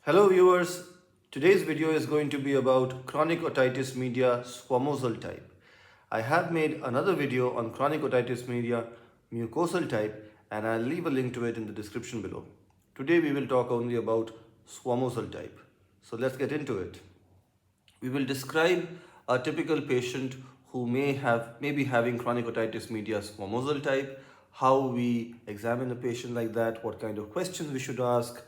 Hello viewers, today's video is going to be about chronic otitis media squamosal type. I have made another video on chronic otitis media mucosal type and I'll leave a link to it in the description below. Today we will talk only about squamosal type. So let's get into it. We will describe a typical patient who may be having chronic otitis media squamosal type, how we examine a patient like that, what kind of questions we should ask,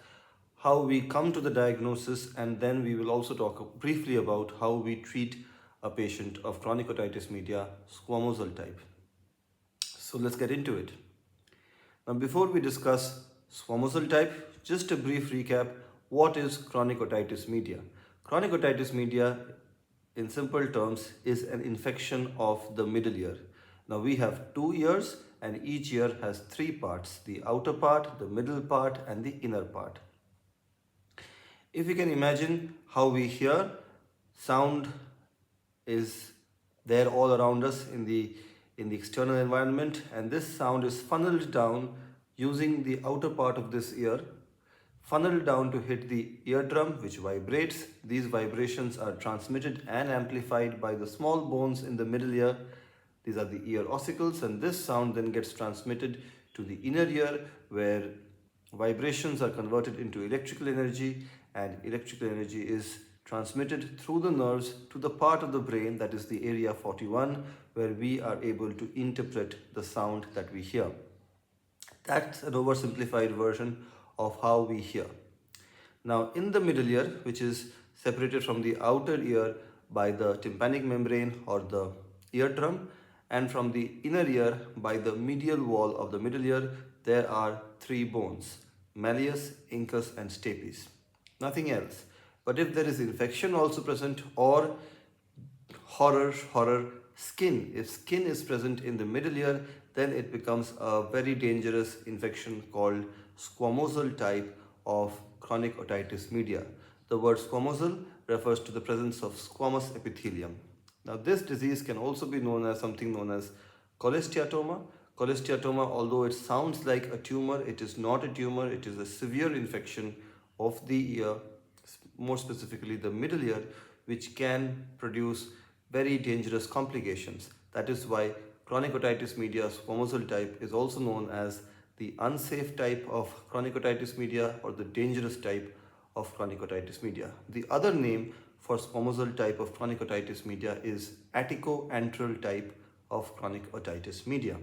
how we come to the diagnosis, and then we will also talk briefly about how we treat a patient of chronic otitis media squamosal type. So let's get into it. Now before we discuss squamosal type, just a brief recap. What is chronic otitis media? Chronic otitis media in simple terms is an infection of the middle ear. Now we have two ears and each ear has three parts: the outer part, the middle part and the inner part. If you can imagine how we hear, sound is there all around us in the external environment, and this sound is funneled down using the outer part of this ear, funneled down to hit the eardrum, which vibrates. These vibrations are transmitted and amplified by the small bones in the middle ear. These are the ear ossicles, and this sound then gets transmitted to the inner ear, where vibrations are converted into electrical energy, and electrical energy is transmitted through the nerves to the part of the brain, that is the area 41, where we are able to interpret the sound that we hear. That's an oversimplified version of how we hear. Now in the middle ear, which is separated from the outer ear by the tympanic membrane or the eardrum, and from the inner ear by the medial wall of the middle ear, there are three bones: malleus, incus and stapes. Nothing else. But if there is infection also present, or horror, skin, if skin is present in the middle ear, then it becomes a very dangerous infection called squamosal type of chronic otitis media. The word squamosal refers to the presence of squamous epithelium. Now this disease can also be known as something known as cholesteatoma. Cholesteatoma, although it sounds like a tumor, it is not a tumor. It is a severe infection of the ear, more specifically the middle ear, which can produce very dangerous complications. That is why chronic otitis media squamosal type is also known as the unsafe type of chronic otitis media or the dangerous type of chronic otitis media. The other name for squamosal type of chronic otitis media is attico-antral type of chronic otitis media.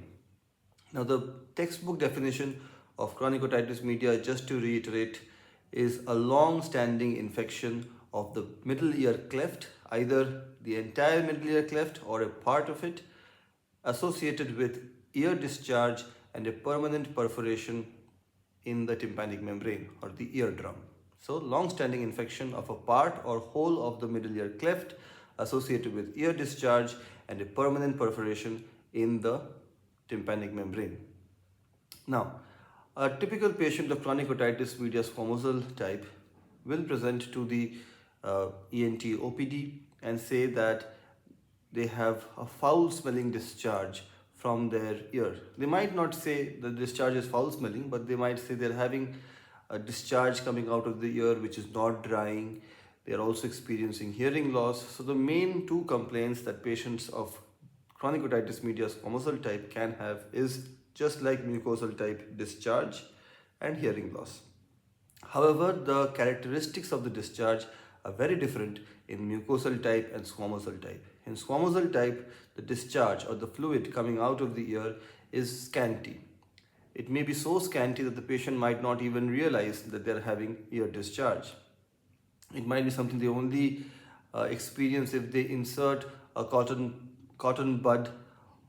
Now the textbook definition of chronic otitis media, just to reiterate, is a long-standing infection of the middle ear cleft, either the entire middle ear cleft or a part of it, associated with ear discharge and a permanent perforation in the tympanic membrane or the eardrum. So long-standing infection of a part or whole of the middle ear cleft associated with ear discharge and a permanent perforation in the tympanic membrane. Now, a typical patient of chronic otitis media squamosal type will present to the E.N.T. OPD and say that they have a foul smelling discharge from their ear. They might not say the discharge is foul smelling, but they might say they're having a discharge coming out of the ear which is not drying. They are also experiencing hearing loss. So the main two complaints that patients of chronic otitis media squamosal type can have is, just like mucosal type, discharge and hearing loss. However, the characteristics of the discharge are very different in mucosal type and squamosal type. In squamosal type, the discharge or the fluid coming out of the ear is scanty. It may be so scanty that the patient might not even realize that they're having ear discharge. It might be something they only experience if they insert a cotton bud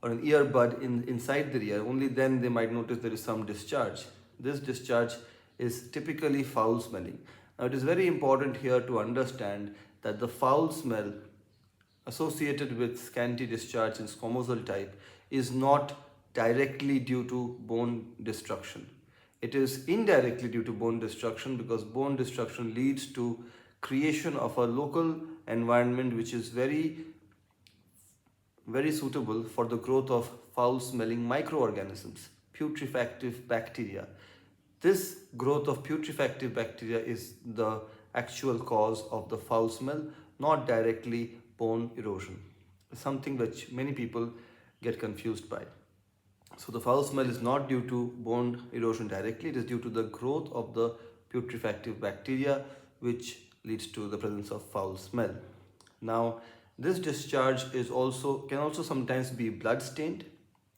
or an earbud inside the ear. Only then they might notice there is some discharge. This discharge is typically foul smelling. Now it is very important here to understand that the foul smell associated with scanty discharge in squamosal type is not directly due to bone destruction. It is indirectly due to bone destruction, because bone destruction leads to creation of a local environment which is very suitable for the growth of foul-smelling microorganisms, putrefactive bacteria. This growth of putrefactive bacteria is the actual cause of the foul smell, not directly bone erosion. Something which many people get confused by. So the foul smell is not due to bone erosion directly, it is due to the growth of the putrefactive bacteria which leads to the presence of foul smell. Now this discharge can also sometimes be blood stained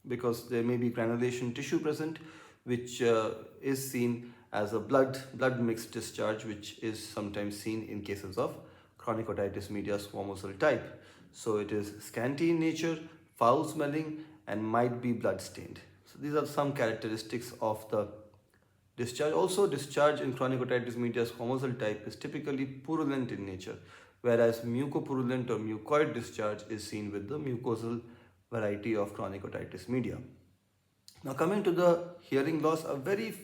because there may be granulation tissue present which is seen as a blood mixed discharge, which is sometimes seen in cases of chronic otitis media squamosal type. So it is scanty in nature, foul smelling, and might be blood stained. So these are some characteristics of the discharge. Also, discharge in chronic otitis media squamosal type is typically purulent in nature, whereas mucopurulent or mucoid discharge is seen with the mucosal variety of chronic otitis media. Now coming to the hearing loss, a very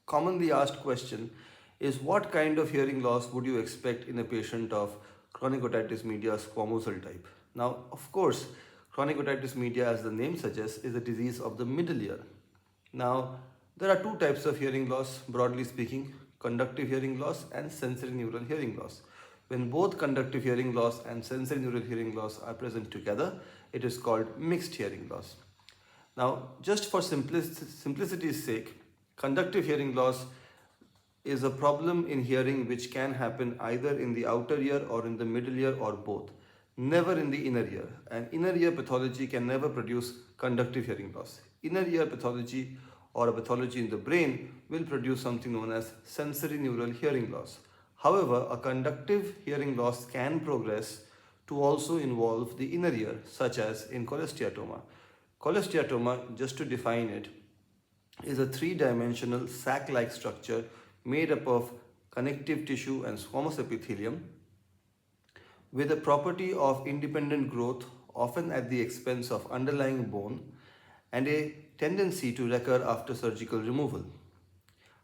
commonly asked question is what kind of hearing loss would you expect in a patient of chronic otitis media squamosal type? Now, of course, chronic otitis media, as the name suggests, is a disease of the middle ear. Now, there are two types of hearing loss, broadly speaking, conductive hearing loss and sensorineural hearing loss. When both conductive hearing loss and sensorineural hearing loss are present together, it is called mixed hearing loss. Now, just for simplicity's sake, conductive hearing loss is a problem in hearing which can happen either in the outer ear or in the middle ear or both, never in the inner ear. And inner ear pathology can never produce conductive hearing loss. Inner ear pathology or a pathology in the brain will produce something known as sensorineural hearing loss. However, a conductive hearing loss can progress to also involve the inner ear, such as in cholesteatoma. Cholesteatoma, just to define it, is a three-dimensional sac-like structure made up of connective tissue and squamous epithelium with a property of independent growth, often at the expense of underlying bone, and a tendency to recur after surgical removal.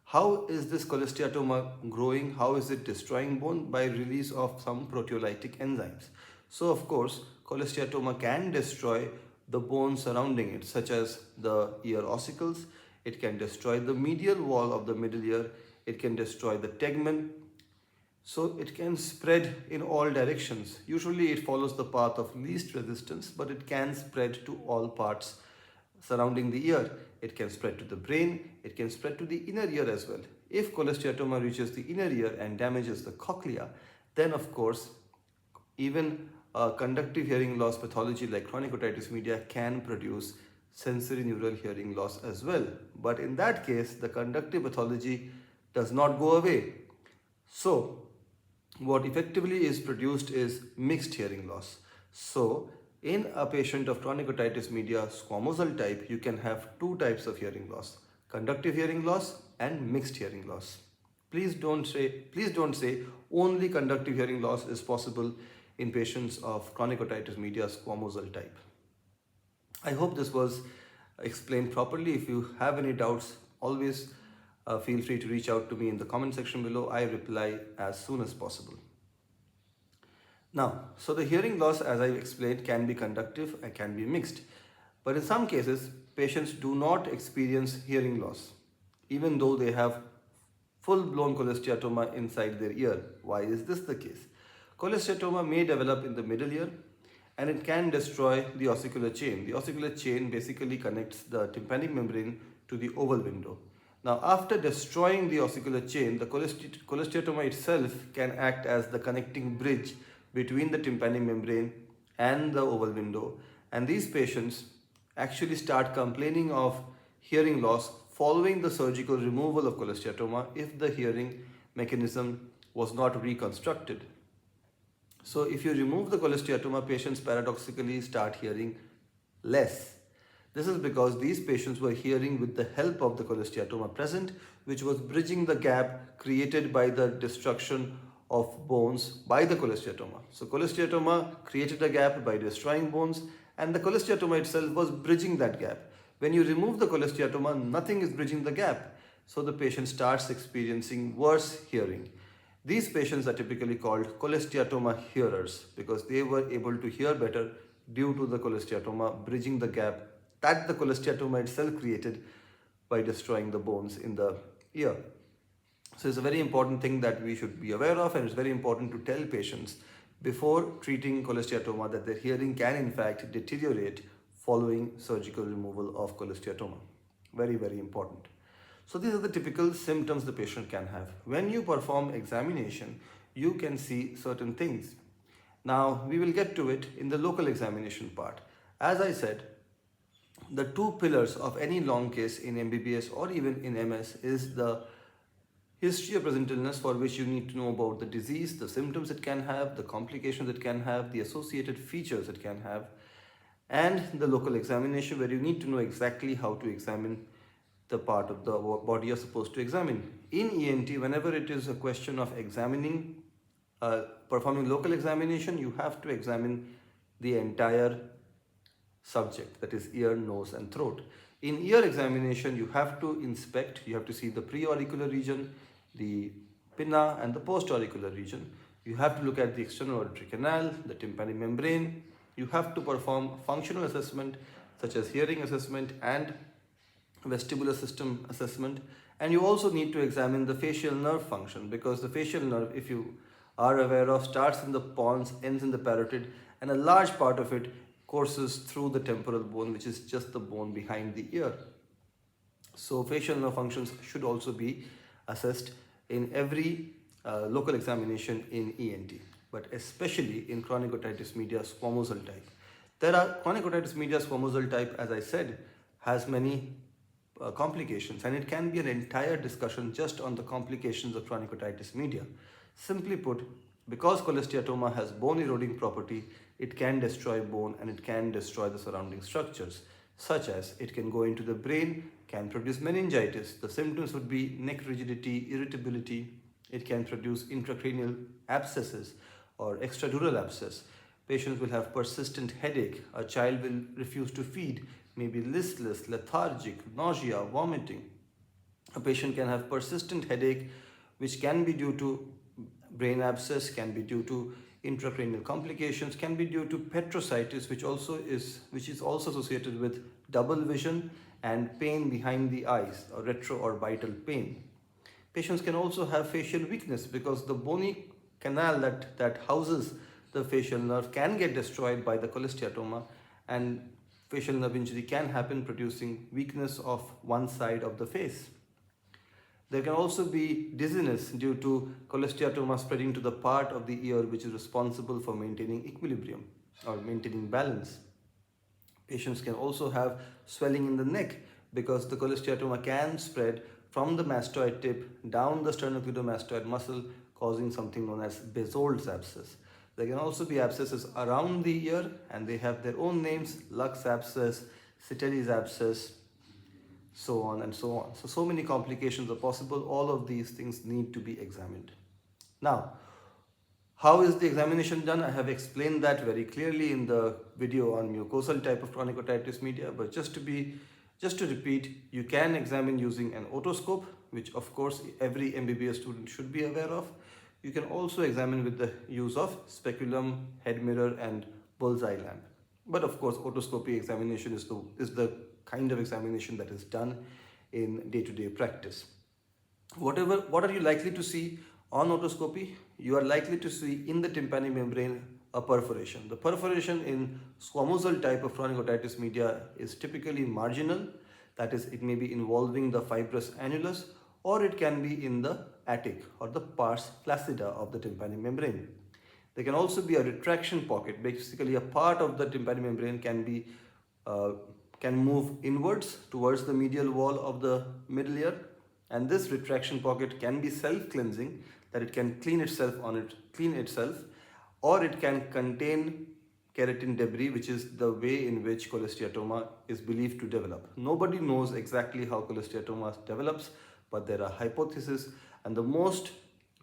How is this cholesteatoma growing? How is it destroying bone? By release of some proteolytic enzymes. So of course, cholesteatoma can destroy the bone surrounding it, such as the ear ossicles. It can destroy the medial wall of the middle ear. It can destroy the tegmen. So it can spread in all directions. Usually it follows the path of least resistance, but it can spread to all parts surrounding the ear. It can spread to the brain. It can spread to the inner ear as well. If cholesteatoma reaches the inner ear and damages the cochlea, then of course, even a conductive hearing loss pathology like chronic otitis media can produce sensorineural hearing loss as well. But in that case, the conductive pathology does not go away. So, what effectively is produced is mixed hearing loss. So, in a patient of chronic otitis media squamosal type, you can have two types of hearing loss: conductive hearing loss and mixed hearing loss. Please don't say only conductive hearing loss is possible in patients of chronic otitis media squamosal type. I hope this was explained properly. If you have any doubts, always feel free to reach out to me in the comment section below. I reply as soon as possible. Now, so the hearing loss, as I explained, can be conductive and can be mixed. But in some cases, patients do not experience hearing loss, even though they have full-blown cholesteatoma inside their ear. Why is this the case? Cholesteatoma may develop in the middle ear and it can destroy the ossicular chain. The ossicular chain basically connects the tympanic membrane to the oval window. Now, after destroying the ossicular chain, the cholesteatoma itself can act as the connecting bridge between the tympanic membrane and the oval window. And these patients actually start complaining of hearing loss following the surgical removal of cholesteatoma if the hearing mechanism was not reconstructed. So if you remove the cholesteatoma, patients paradoxically start hearing less. This is because these patients were hearing with the help of the cholesteatoma present, which was bridging the gap created by the destruction of bones by the cholesteatoma. So cholesteatoma created a gap by destroying bones, and the cholesteatoma itself was bridging that gap. When you remove the cholesteatoma, nothing is bridging the gap. So the patient starts experiencing worse hearing. These patients are typically called cholesteatoma hearers because they were able to hear better due to the cholesteatoma bridging the gap that the cholesteatoma itself created by destroying the bones in the ear. So it's a very important thing that we should be aware of, and it's very important to tell patients before treating cholesteatoma that their hearing can in fact deteriorate following surgical removal of cholesteatoma. Very, very important. So these are the typical symptoms the patient can have. When you perform examination, you can see certain things. Now we will get to it in the local examination part. As I said, the two pillars of any long case in MBBS or even in MS is the history of present illness, for which you need to know about the disease, the symptoms it can have, the complications it can have, the associated features it can have, and the local examination, where you need to know exactly how to examine the part of the body you're supposed to examine. In ENT, whenever it is a question of examining, performing local examination, you have to examine the entire subject, that is ear, nose and throat. In ear examination, you have to inspect, you have to see the preauricular region, the pinna and the postauricular region. You have to look at the external auditory canal, the tympanic membrane. You have to perform functional assessment such as hearing assessment and vestibular system assessment. And you also need to examine the facial nerve function, because the facial nerve, if you are aware of, starts in the pons, ends in the parotid, and a large part of it courses through the temporal bone, which is just the bone behind the ear. So facial nerve functions should also be assessed in every local examination in ENT, but especially in chronic otitis media squamosal type. There are chronic otitis media squamosal type, as I said, has many complications, and it can be an entire discussion just on the complications of chronic otitis media. Simply put, because cholesteatoma has bone eroding property, it can destroy bone and it can destroy the surrounding structures, such as it can go into the brain, can produce meningitis. The symptoms would be neck rigidity, irritability. It can produce intracranial abscesses or extradural abscess. Patients will have persistent headache. A child will refuse to feed, may be listless, lethargic, nausea, vomiting. A patient can have persistent headache, which can be due to brain abscess, can be due to intracranial complications, can be due to petrositis, which is also associated with double vision and pain behind the eyes, or retroorbital pain. Patients can also have facial weakness, because the bony canal that houses the facial nerve can get destroyed by the cholesteatoma, and facial nerve injury can happen, producing weakness of one side of the face. There can also be dizziness due to cholesteatoma spreading to the part of the ear which is responsible for maintaining equilibrium or maintaining balance. Patients can also have swelling in the neck, because the cholesteatoma can spread from the mastoid tip down the sternocleidomastoid muscle, causing something known as Bezold's abscess. There can also be abscesses around the ear, and they have their own names: Lux abscess, Citelli's abscess, so on and so on. So many complications are possible. All of these things need to be examined. Now, how is the examination done? I have explained that very clearly in the video on mucosal type of chronic otitis media, but just to repeat, you can examine using an otoscope, which of course every MBBS student should be aware of. You can also examine with the use of speculum, head mirror and bullseye lamp. But of course, otoscopy examination is the kind of examination that is done in day-to-day practice. What are you likely to see on otoscopy? You are likely to see in the tympanic membrane a perforation. The perforation in squamosal type of chronic otitis media is typically marginal, that is, it may be involving the fibrous annulus, or it can be in the attic or the pars flaccida of the tympanic membrane. There can also be a retraction pocket. Basically, a part of the tympanic membrane can move inwards towards the medial wall of the middle ear, and this retraction pocket can be self-cleansing, that it can clean itself, or it can contain keratin debris, which is the way in which cholesteatoma is believed to develop. Nobody knows exactly how cholesteatoma develops, but there are hypotheses, and the most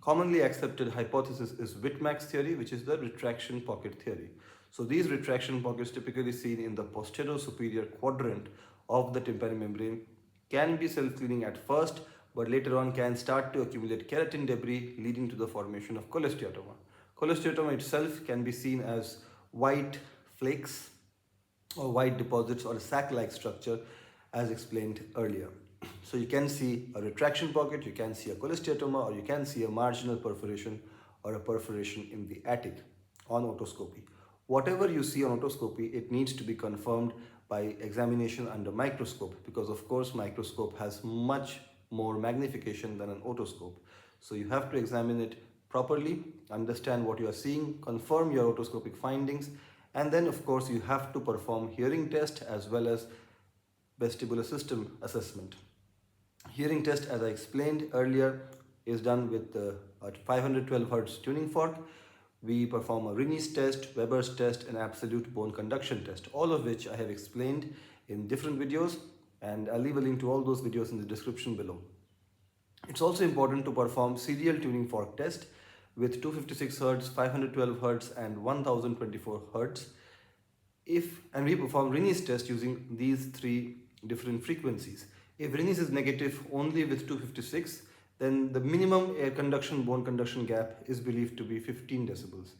commonly accepted hypothesis is Whitmack's theory, which is the retraction pocket theory. So these retraction pockets, typically seen in the posterior superior quadrant of the tympanic membrane, can be self-cleaning at first, but later on can start to accumulate keratin debris, leading to the formation of cholesteatoma. Cholesteatoma itself can be seen as white flakes or white deposits or a sac-like structure, as explained earlier. So you can see a retraction pocket, you can see a cholesteatoma, or you can see a marginal perforation or a perforation in the attic on otoscopy. Whatever you see on otoscopy, it needs to be confirmed by examination under microscope, because of course microscope has much more magnification than an otoscope. So you have to examine it properly, understand what you are seeing, confirm your otoscopic findings, and then of course you have to perform hearing test as well as vestibular system assessment. Hearing test, as I explained earlier, is done with the 512 Hz tuning fork. We perform a Rinne's test, Weber's test, and absolute bone conduction test, all of which I have explained in different videos, and I'll leave a link to all those videos in the description below. It's also important to perform serial tuning fork test with 256 Hz, 512 Hz, and 1024 Hz. And we perform Rinne's test using these three different frequencies. If Rinne's is negative only with 256, then the minimum air conduction bone conduction gap is believed to be 15 decibels.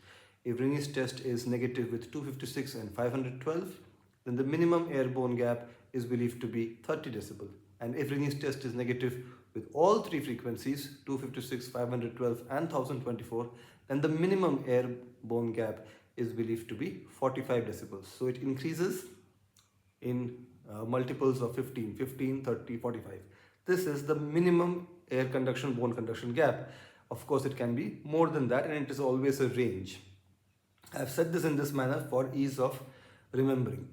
If Rinne's test is negative with 256 and 512, then the minimum air bone gap is believed to be 30 decibel. And if Rinne's test is negative with all three frequencies, 256, 512 and 1024, then the minimum air bone gap is believed to be 45 decibels. So it increases in multiples of 15, 30, 45. This is the minimum air conduction bone conduction gap. Of course, it can be more than that, and it is always a range. I have said this in this manner for ease of remembering.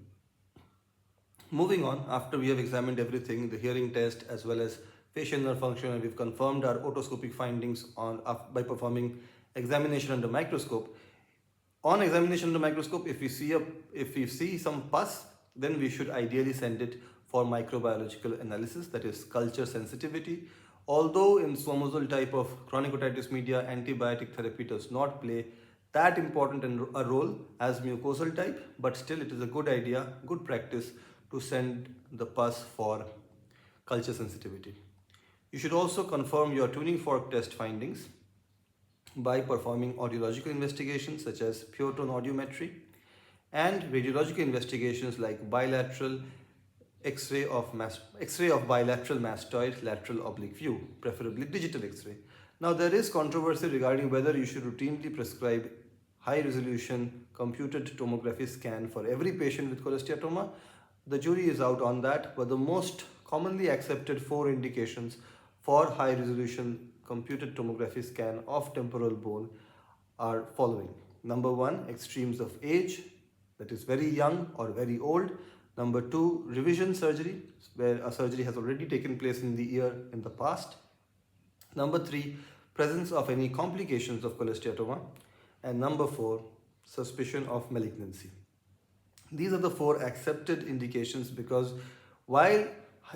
Moving on, after we have examined everything, the hearing test as well as facial nerve function, and we've confirmed our otoscopic findings by performing examination under microscope. On examination under microscope, if we see some pus, then we should ideally send it for microbiological analysis, that is culture sensitivity. Although in squamosal type of chronic otitis media, antibiotic therapy does not play that important a role as mucosal type, but still it is a good idea, good practice to send the pus for culture sensitivity. You should also confirm your tuning fork test findings by performing audiological investigations such as pure tone audiometry and radiological investigations like bilateral X-ray of bilateral mastoid lateral oblique view, preferably digital X-ray. Now there is controversy regarding whether you should routinely prescribe high resolution computed tomography scan for every patient with cholesteatoma. The jury is out on that, but the most commonly accepted 4 indications for high resolution computed tomography scan of temporal bone are following. Number 1, extremes of age, that is very young or very old. Number 2, revision surgery, where a surgery has already taken place in the ear in the past. Number 3, presence of any complications of cholesteatoma. And number 4, suspicion of malignancy. These are the 4 accepted indications, because while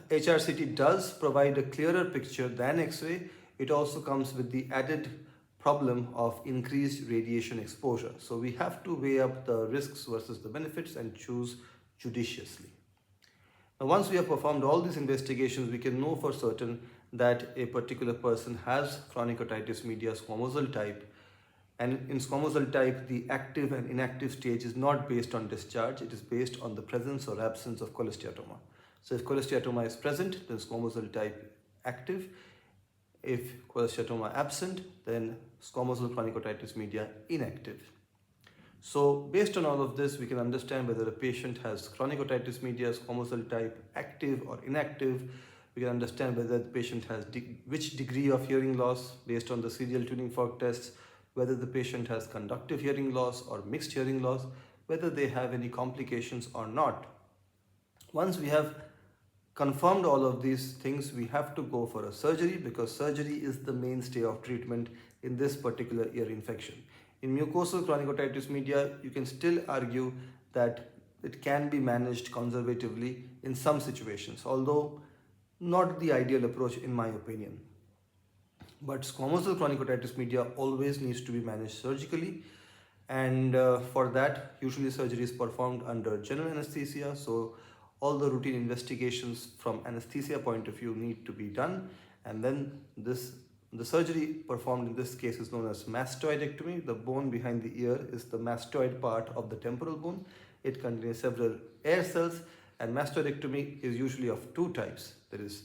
HRCT does provide a clearer picture than X-ray, it also comes with the added problem of increased radiation exposure. So we have to weigh up the risks versus the benefits and choose judiciously. Now, once we have performed all these investigations, we can know for certain that a particular person has chronic otitis media squamosal type. And in squamosal type, the active and inactive stage is not based on discharge, it is based on the presence or absence of cholesteatoma. So if cholesteatoma is present, then squamosal type active. If cholesteatoma absent, then squamosal chronic otitis media inactive. So based on all of this, we can understand whether a patient has chronic otitis media squamosal type active or inactive. We can understand whether the patient has which degree of hearing loss based on the serial tuning fork tests, whether the patient has conductive hearing loss or mixed hearing loss, whether they have any complications or not. Once we have confirmed all of these things, we have to go for a surgery, because surgery is the mainstay of treatment in this particular ear infection. In mucosal chronic otitis media, you can still argue that it can be managed conservatively in some situations, although not the ideal approach in my opinion. But squamosal chronic otitis media always needs to be managed surgically, and for that usually surgery is performed under general anesthesia. So all the routine investigations from anesthesia point of view need to be done, and then the surgery performed in this case is known as mastoidectomy. The bone behind the ear is the mastoid part of the temporal bone. It contains several air cells, and mastoidectomy is usually of 2 types. There is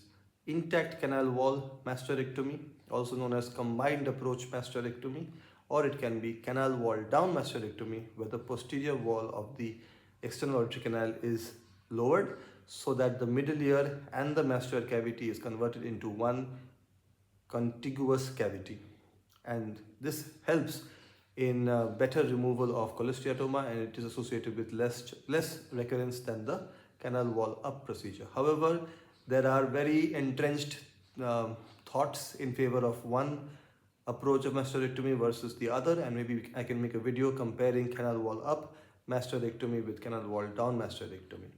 intact canal wall mastoidectomy, also known as combined approach mastoidectomy, or it can be canal wall down mastoidectomy, where the posterior wall of the external auditory canal is lowered so that the middle ear and the mastoid cavity is converted into one contiguous cavity, and this helps in better removal of cholesteatoma, and it is associated with less recurrence than the canal wall up procedure. However, there are very entrenched thoughts in favor of one approach of mastoidectomy versus the other, and maybe I can make a video comparing canal wall up mastoidectomy with canal wall down mastoidectomy.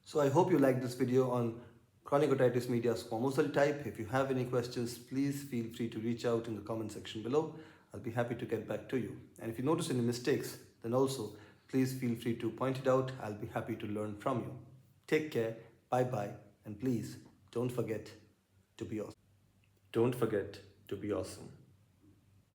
So I hope you liked this video on chronic otitis media squamosal type. If you have any questions, please feel free to reach out in the comment section below. I'll be happy to get back to you. And if you notice any mistakes, then also please feel free to point it out. I'll be happy to learn from you. Take care, bye-bye, and please don't forget to be awesome. Don't forget to be awesome.